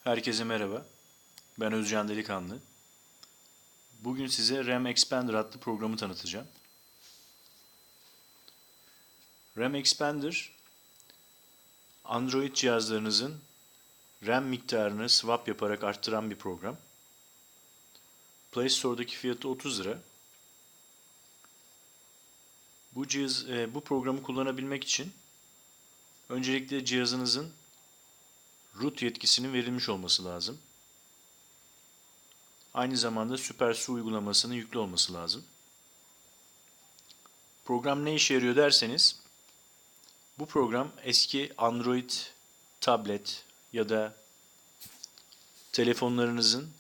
Herkese merhaba. Ben Özcan Delikanlı. Bugün size RAM Expander adlı programı tanıtacağım. RAM Expander, Android cihazlarınızın RAM miktarını swap yaparak arttıran bir program. Play Store'daki fiyatı 30 lira. Bu programı kullanabilmek için öncelikle cihazınızın root yetkisinin verilmiş olması lazım. Aynı zamanda SuperSU uygulamasının yüklü olması lazım. Program ne işe yarıyor derseniz, bu program eski Android tablet ya da telefonlarınızın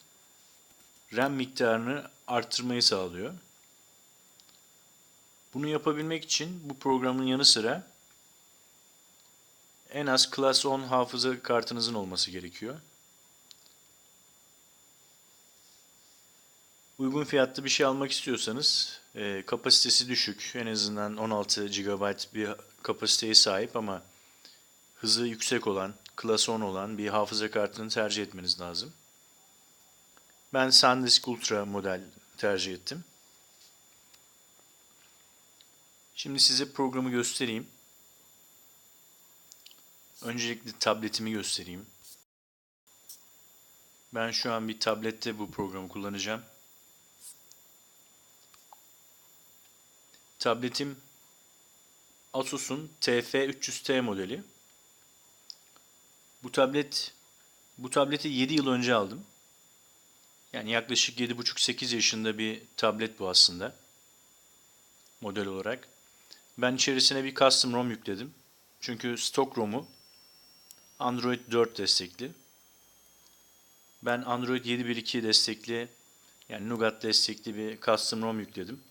RAM miktarını arttırmayı sağlıyor. Bunu yapabilmek için bu programın yanı sıra en az Class 10 hafıza kartınızın olması gerekiyor. Uygun fiyatlı bir şey almak istiyorsanız, kapasitesi düşük, en azından 16 GB bir kapasiteye sahip ama hızı yüksek olan, Class 10 olan bir hafıza kartını tercih etmeniz lazım. Ben SanDisk Ultra model tercih ettim. Şimdi size programı göstereyim. Öncelikle tabletimi göstereyim. Ben şu an bir tablette bu programı kullanacağım. Tabletim Asus'un TF300T modeli. Bu tableti 7 yıl önce aldım. Yani yaklaşık 7,5-8 yaşında bir tablet bu aslında. Model olarak. Ben içerisine bir custom ROM yükledim. Çünkü stok ROM'u Android 4 destekli. Ben Android 7.1.2 destekli, yani Nougat destekli bir custom ROM yükledim.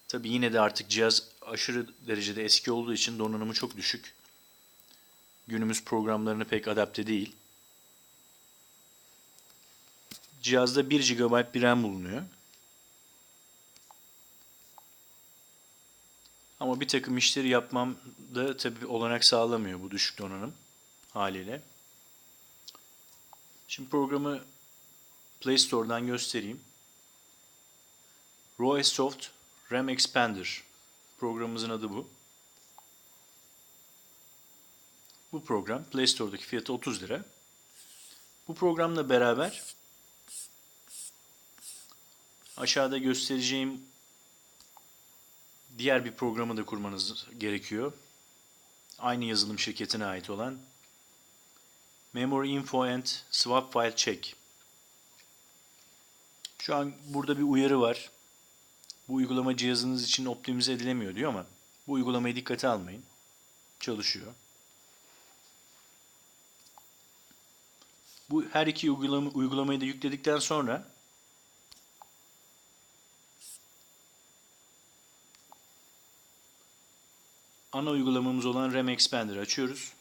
Tabi yine de artık cihaz aşırı derecede eski olduğu için donanımı çok düşük. Günümüz programlarına pek adapte değil. Cihazda 1 GB bir RAM bulunuyor. Ama bir takım işleri yapmam da tabi olanak sağlamıyor bu düşük donanım haliyle. Şimdi programı Play Store'dan göstereyim. ROESoft RAM Expander programımızın adı bu. Bu program Play Store'daki fiyatı 30 lira. Bu programla beraber aşağıda göstereceğim diğer bir programı da kurmanız gerekiyor. Aynı yazılım şirketine ait olan Memory Info and Swap File Check. Şu an burada bir uyarı var. Bu uygulama cihazınız için optimize edilemiyor diyor ama bu uygulamayı dikkate almayın. Çalışıyor. Bu her iki uygulamayı da yükledikten sonra ana uygulamamız olan RAM Expander'ı açıyoruz.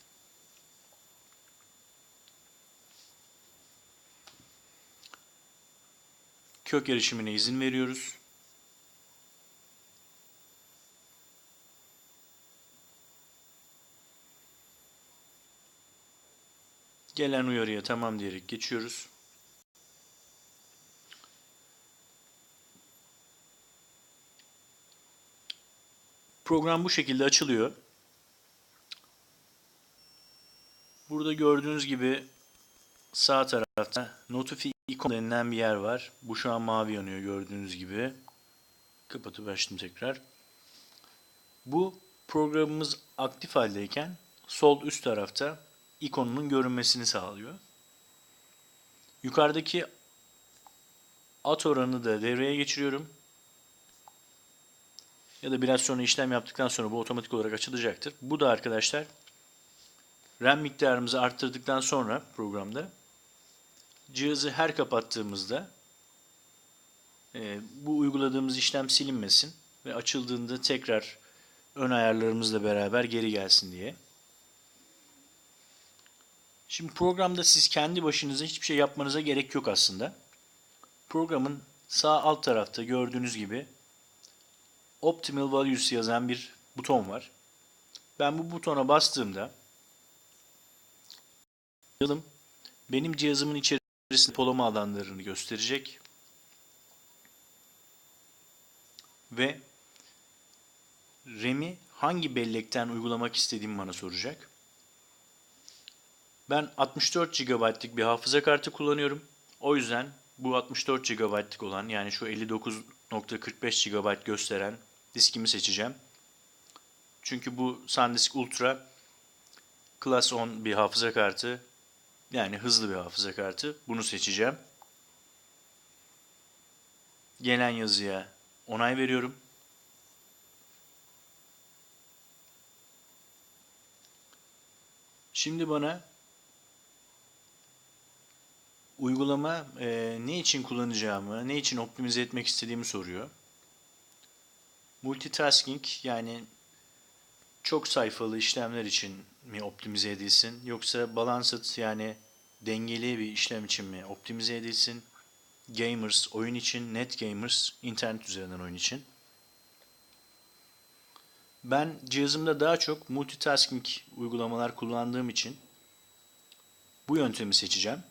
Kök erişimine izin veriyoruz. Gelen uyarıya tamam diyerek geçiyoruz. Program bu şekilde açılıyor. Burada gördüğünüz gibi sağ tarafta Notify ikon denilen bir yer var. Bu şu an mavi yanıyor gördüğünüz gibi. Kapatıp açtım tekrar. Bu programımız aktif haldeyken sol üst tarafta ikonunun görünmesini sağlıyor. Yukarıdaki at oranı da devreye geçiriyorum. Ya da biraz sonra işlem yaptıktan sonra bu otomatik olarak açılacaktır. Bu da arkadaşlar RAM miktarımızı arttırdıktan sonra programda cihazı her kapattığımızda bu uyguladığımız işlem silinmesin ve açıldığında tekrar ön ayarlarımızla beraber geri gelsin diye. Şimdi programda siz kendi başınıza hiçbir şey yapmanıza gerek yok aslında. Programın sağ alt tarafta gördüğünüz gibi Optimal Values yazan bir buton var. Ben bu butona bastığımda yazılım Benim cihazımın içerisinde depolama alanlarını gösterecek ve RAM'i hangi bellekten uygulamak istediğimi bana soracak. Ben 64 GB'lık bir hafıza kartı kullanıyorum. O yüzden bu 64 GB'lık olan, yani şu 59.45 GB gösteren diskimi seçeceğim. Çünkü bu SanDisk Ultra Class 10 bir hafıza kartı. Yani hızlı bir hafıza kartı. Bunu seçeceğim. Gelen yazıya onay veriyorum. Şimdi bana uygulama ne için kullanacağımı, ne için optimize etmek istediğimi soruyor. Multitasking, yani çok sayfalı işlemler için mi optimize edilsin, yoksa balanced, yani dengeli bir işlem için mi optimize edilsin? Gamers oyun için, net gamers internet üzerinden oyun için. Ben cihazımda daha çok multitasking uygulamalar kullandığım için bu yöntemi seçeceğim.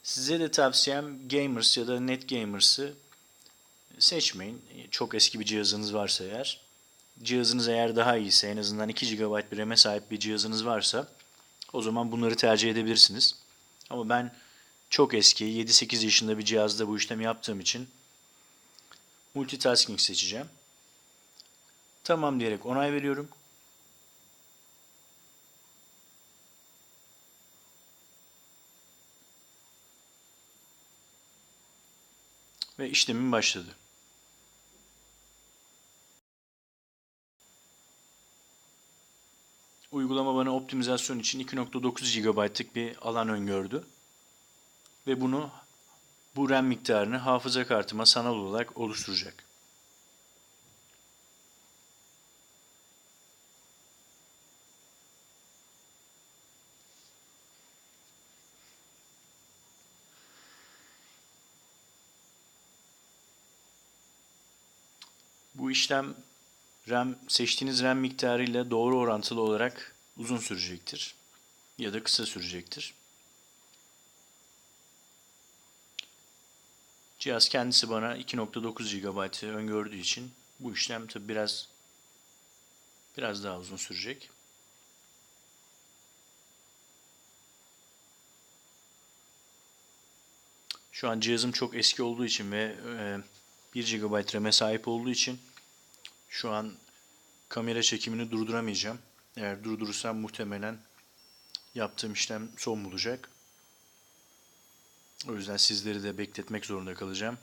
Size de tavsiyem gamers ya da net gamers'ı seçmeyin. Çok eski bir cihazınız varsa eğer. Cihazınız eğer daha iyiyse, en azından 2 GB bir RAM'e sahip bir cihazınız varsa, o zaman bunları tercih edebilirsiniz. Ama ben çok eski 7-8 yaşında bir cihazda bu işlemi yaptığım için multitasking seçeceğim. Tamam diyerek onay veriyorum. Ve işlemim başladı. Uygulama bana optimizasyon için 2.9 GB'lık bir alan öngördü. Ve bu RAM miktarını hafıza kartıma sanal olarak oluşturacak. Bu işlem seçtiğiniz RAM miktarıyla doğru orantılı olarak uzun sürecektir ya da kısa sürecektir. Cihaz kendisi bana 2.9 GB öngördüğü için bu işlem tabi biraz daha uzun sürecek. Şu an cihazım çok eski olduğu için ve 1 GB RAM'e sahip olduğu için şu an kamera çekimini durduramayacağım. Eğer durdurursam muhtemelen yaptığım işlem son bulacak. O yüzden sizleri de bekletmek zorunda kalacağım.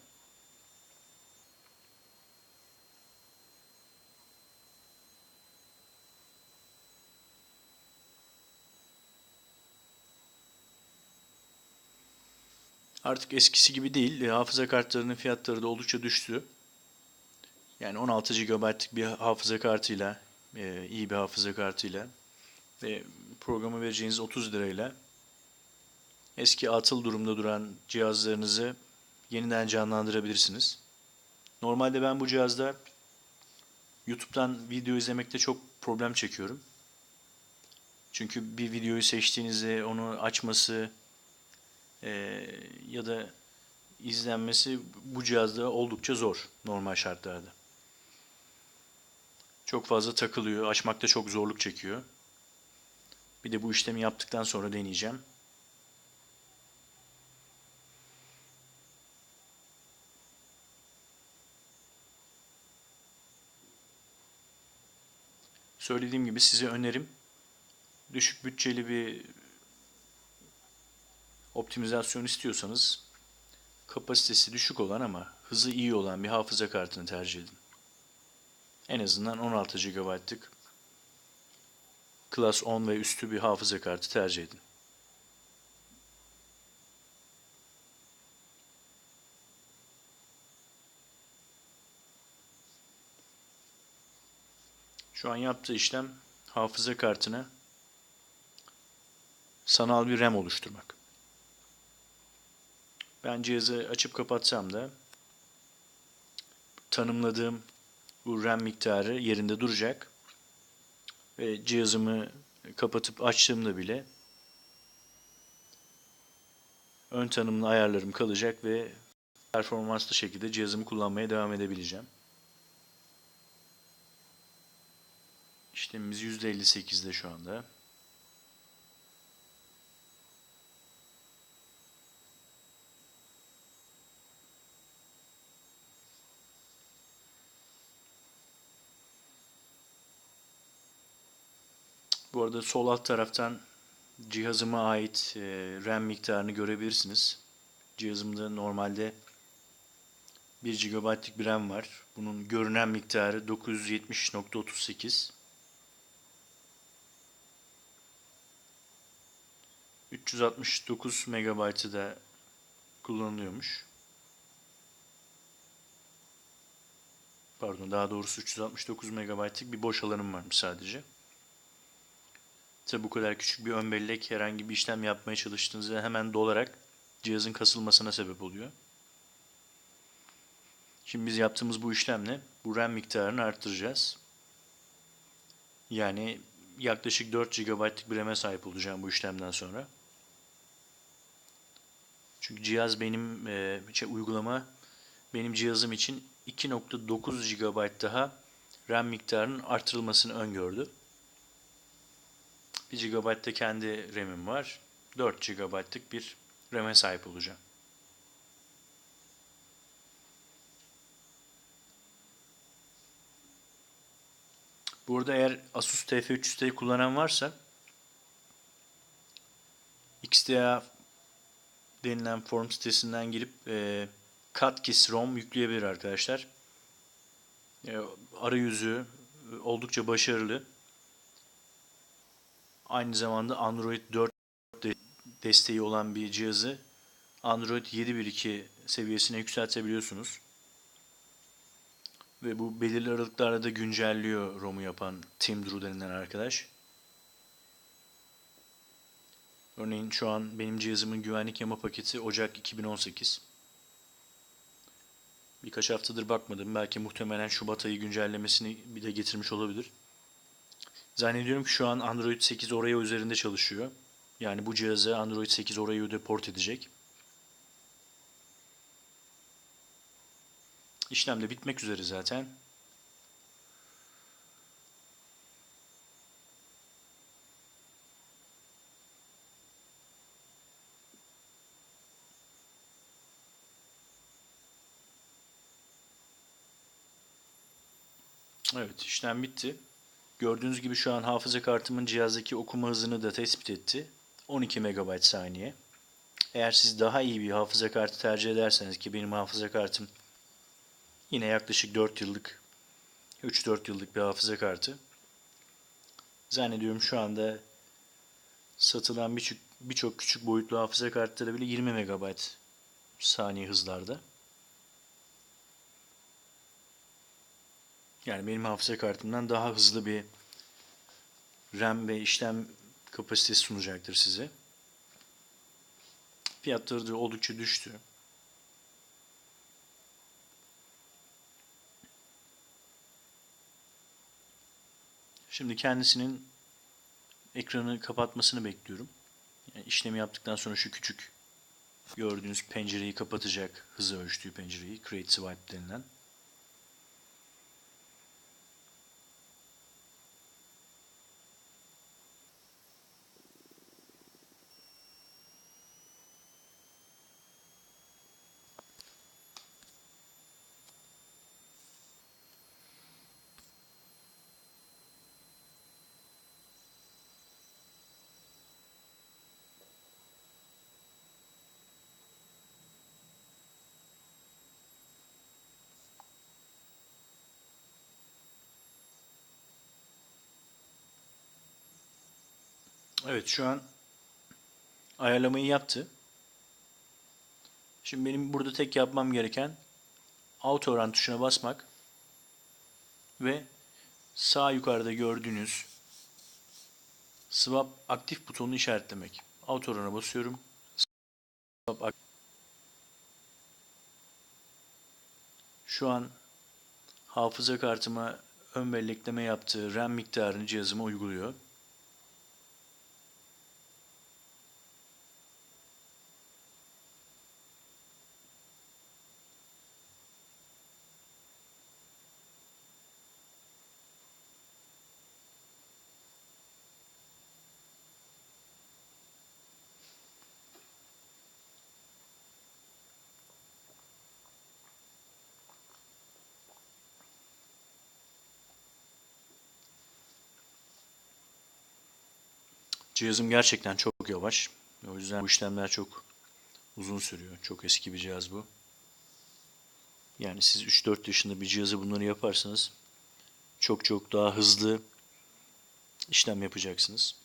Artık eskisi gibi değil. Hafıza kartlarının fiyatları da oldukça düştü. Yani 16 GB'lık bir hafıza kartıyla, iyi bir hafıza kartıyla ve programa vereceğiniz 30 lirayla eski atıl durumda duran cihazlarınızı yeniden canlandırabilirsiniz. Normalde ben bu cihazda YouTube'dan video izlemekte çok problem çekiyorum. Çünkü bir videoyu seçtiğinizde onu açması ya da izlenmesi bu cihazda oldukça zor normal şartlarda. Çok fazla takılıyor, açmakta çok zorluk çekiyor. Bir de bu işlemi yaptıktan sonra deneyeceğim. Söylediğim gibi size önerim, düşük bütçeli bir optimizasyon istiyorsanız kapasitesi düşük olan ama hızı iyi olan bir hafıza kartını tercih edin. En azından 16 GB'lık Class 10 ve üstü bir hafıza kartı tercih edin. Şu an yaptığı işlem hafıza kartına sanal bir RAM oluşturmak. Ben cihazı açıp kapatsam da tanımladığım bu RAM miktarı yerinde duracak ve cihazımı kapatıp açtığımda bile ön tanımlı ayarlarım kalacak ve performanslı şekilde cihazımı kullanmaya devam edebileceğim. İşlemimiz %58'de şu anda. Bu arada sol alt taraftan cihazıma ait RAM miktarını görebilirsiniz. Cihazımda normalde 1 GB'lık bir RAM var. Bunun görünen miktarı 970.38. 369 MB'ı da kullanılıyormuş. Pardon, daha doğrusu 369 MB'lık bir boş alanım varmış sadece. Tabi bu kadar küçük bir ön bellek herhangi bir işlem yapmaya çalıştığınızda hemen dolarak cihazın kasılmasına sebep oluyor. Şimdi biz yaptığımız bu işlemle bu RAM miktarını arttıracağız. Yani yaklaşık 4 GB'lık bir RAM'e sahip olacağım bu işlemden sonra. Çünkü cihaz benim uygulama benim cihazım için 2.9 GB daha RAM miktarının artırılmasını öngördü. 1 GB'da kendi RAM'im var. 4 GB'lık bir RAM'e sahip olacağım. Burada eğer Asus TF300T kullanan varsa XDA denilen forum sitesinden girip Katkis ROM yükleyebilir arkadaşlar. Arayüzü oldukça başarılı. Aynı zamanda Android 4 desteği olan bir cihazı Android 7.1.2 seviyesine yükseltebiliyorsunuz. Ve bu belirli aralıklarla da güncelliyor ROM'u yapan Tim Drew denilen arkadaş. Örneğin şu an benim cihazımın güvenlik yama paketi Ocak 2018. Birkaç haftadır bakmadım. Belki muhtemelen Şubat ayı güncellemesini bir de getirmiş olabilir. Zannediyorum ki şu an Android 8 Oreo üzerinde çalışıyor. Yani bu cihaza Android 8 Oreo'yu da port edecek. İşlem de bitmek üzere zaten. Evet, işlem bitti. Gördüğünüz gibi şu an hafıza kartımın cihazdaki okuma hızını da tespit etti. 12 MB saniye. Eğer siz daha iyi bir hafıza kartı tercih ederseniz ki benim hafıza kartım yine yaklaşık 4 yıllık, 3-4 yıllık bir hafıza kartı. Zannediyorum şu anda satılan birçok küçük boyutlu hafıza kartları bile 20 MB saniye hızlarda. Yani benim hafıza kartımdan daha hızlı bir RAM ve işlem kapasitesi sunacaktır size. Fiyatları da oldukça düştü. Şimdi kendisinin ekranı kapatmasını bekliyorum. Yani işlemi yaptıktan sonra şu küçük gördüğünüz pencereyi kapatacak, hızı ölçtüğü pencereyi, Create Swipe denilen. Evet, şu an ayarlamayı yaptı. Şimdi benim burada tek yapmam gereken Auto Run tuşuna basmak ve sağ yukarıda gördüğünüz Swap aktif butonunu işaretlemek. Auto Run'a basıyorum. Swap Şu an hafıza kartıma ön bellekleme yaptığı RAM miktarını cihazıma uyguluyor. Cihazım gerçekten çok yavaş. O yüzden bu işlemler çok uzun sürüyor. Çok eski bir cihaz bu. Yani siz 3-4 yaşında bir cihazı bunları yaparsanız çok çok daha hızlı işlem yapacaksınız.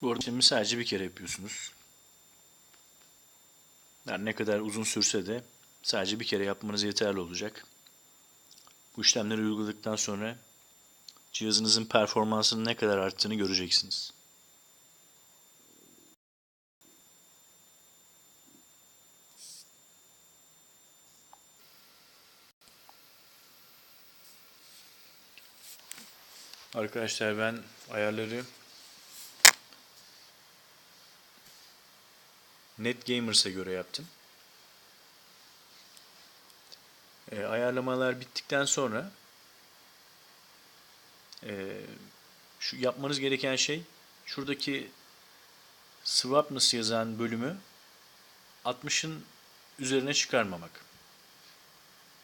Bu arada işlemi sadece bir kere yapıyorsunuz. Yani ne kadar uzun sürse de sadece bir kere yapmanız yeterli olacak. Bu işlemleri uyguladıktan sonra cihazınızın performansının ne kadar arttığını göreceksiniz. Arkadaşlar ben ayarları NetGamers'a göre yaptım. Ayarlamalar bittikten sonra şu yapmanız gereken şey şuradaki Swappness yazan bölümü 60'ın üzerine çıkarmamak.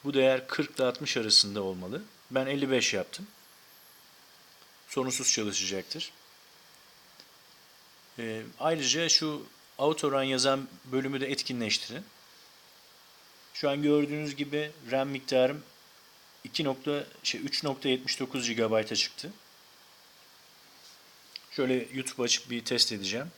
Bu değer 40 ile 60 arasında olmalı. Ben 55 yaptım. Sorunsuz çalışacaktır. Ayrıca şu Autorun yazan bölümü de etkinleştirin. Şu an gördüğünüz gibi RAM miktarım 3.79 GB'a çıktı. Şöyle YouTube açıp bir test edeceğim.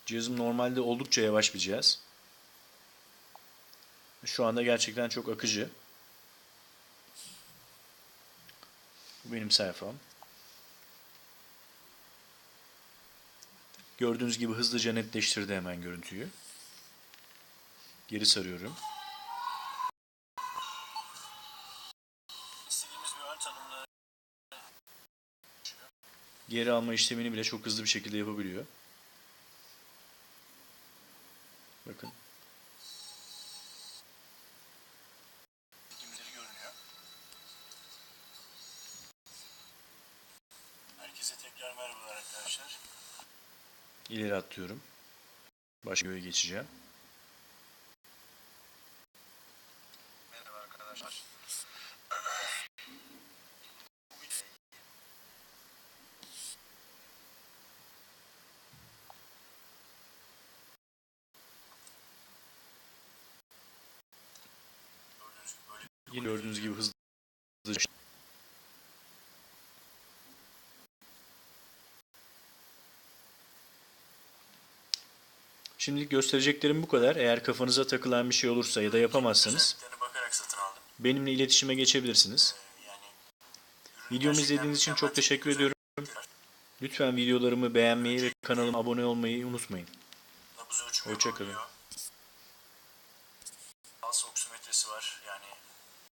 Cihazım normalde oldukça yavaş bir cihaz. Şu anda gerçekten çok akıcı. Bu benim sayfam. Gördüğünüz gibi hızlıca netleştirdi hemen görüntüyü. Geri sarıyorum. Geri alma işlemini bile çok hızlı bir şekilde yapabiliyor. Bakın. Herkese tekrar merhabalar arkadaşlar. İleri atlıyorum. Başka videoya geçeceğim. Merhaba arkadaşlar. Yine gördüğünüz gibi hızlı. Şimdilik göstereceklerim bu kadar. Eğer kafanıza takılan bir şey olursa ya da yapamazsanız Bakarak satın aldım. benimle iletişime geçebilirsiniz. Videomu izlediğiniz için çok teşekkür ediyorum. Lütfen videolarımı beğenmeyi ve kanalıma abone olmayı unutmayın. Nabız ölçümü Hoşça kalın. yapabiliyor. Pulse oksimetresi var. Yani